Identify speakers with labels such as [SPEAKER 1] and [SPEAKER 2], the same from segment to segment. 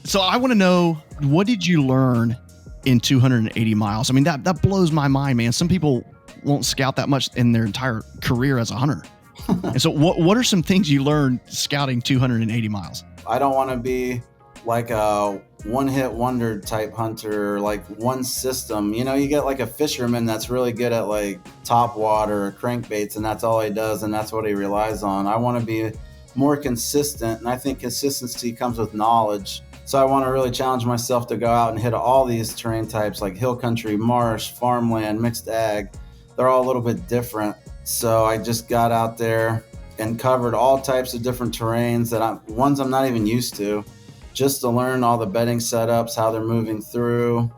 [SPEAKER 1] So I want to know, what did you learn in 280 miles? I mean, that blows my mind, man. Some people won't scout that much in their entire career as a hunter. And so what are some things you learned scouting 280 miles?
[SPEAKER 2] I don't want to be like a one-hit wonder type hunter, like one system. You know, you get like a fisherman that's really good at like top water or crankbaits, and that's all he does, and that's what he relies on. I want to be more consistent, and I think consistency comes with knowledge. So I want to really challenge myself to go out and hit all these terrain types, like hill country, marsh, farmland, mixed ag. They're all a little bit different. So I just got out there and covered all types of different terrains ones I'm not even used to, just to learn all the bedding setups, how they're moving through.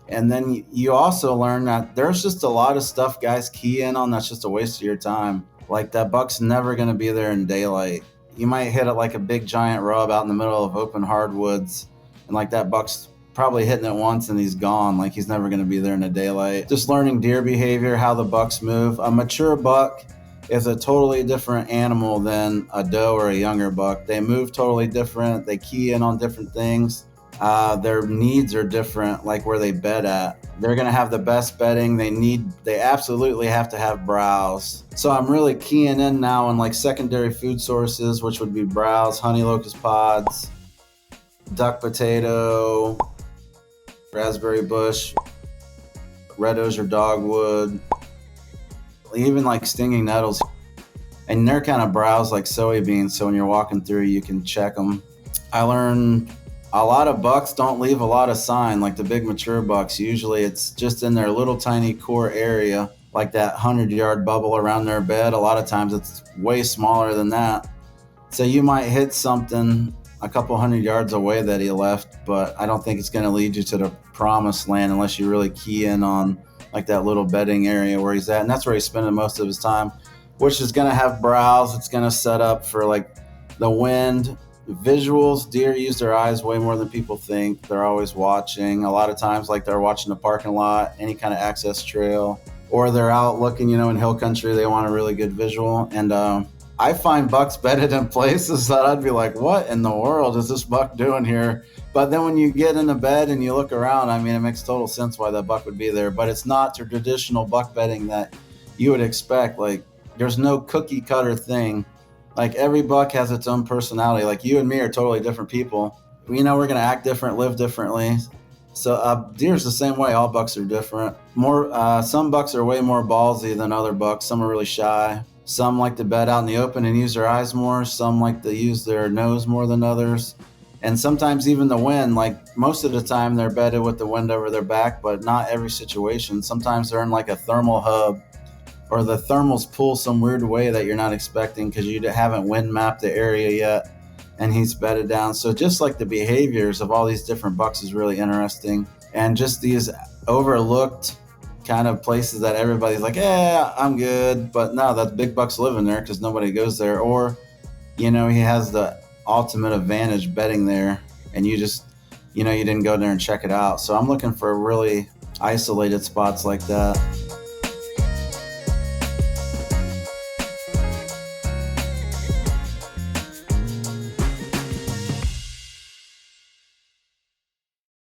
[SPEAKER 2] And then you also learn that there's just a lot of stuff guys key in on that's just a waste of your time. Like that buck's never going to be there in daylight. You might hit it like a big giant rub out in the middle of open hardwoods, and like that buck's probably hitting it once and he's gone. Like he's never going to be there in the daylight. Just learning deer behavior, how the bucks move. A mature buck is a totally different animal than a doe or a younger buck. They move totally different. They key in on different things. Their needs are different, like where they bed at. They're going to have the best bedding. They absolutely have to have browse. So I'm really keying in now on like secondary food sources, which would be browse, honey locust pods, duck potato, raspberry bush, red osier dogwood, even like stinging nettles. And they're kind of browse like soybeans, so when you're walking through, you can check them. I learned a lot of bucks don't leave a lot of sign, like the big mature bucks. Usually it's just in their little tiny core area, like that 100-yard bubble around their bed. A lot of times it's way smaller than that. So you might hit something a couple 100 yards away that he left, but I don't think it's going to lead you to the promised land unless you really key in on like that little bedding area where he's at. And that's where he's spending most of his time, which is going to have browse. It's going to set up for like the wind. Visuals, deer use their eyes way more than people think. They're always watching. A lot of times, like they're watching the parking lot, any kind of access trail, or they're out looking, in hill country. They want a really good visual. And I find bucks bedded in places that I'd be like, what in the world is this buck doing here? But then when you get in the bed and you look around, I mean, it makes total sense why that buck would be there. But it's not the traditional buck bedding that you would expect. Like, there's no cookie cutter thing. Like every buck has its own personality. Like you and me are totally different people. We're going to act different, live differently. So deer's the same way. All bucks are different. Some bucks are way more ballsy than other bucks. Some are really shy. Some like to bed out in the open and use their eyes more. Some like to use their nose more than others. And sometimes even the wind, like most of the time they're bedded with the wind over their back, but not every situation. Sometimes they're in like a thermal hub, or the thermals pull some weird way that you're not expecting because you haven't wind mapped the area yet, and he's bedded down. So just like the behaviors of all these different bucks is really interesting, and just these overlooked kind of places that everybody's like, yeah, I'm good, but no, that big buck's living there because nobody goes there, or he has the ultimate advantage bedding there, and you just you didn't go there and check it out. So I'm looking for really isolated spots like that.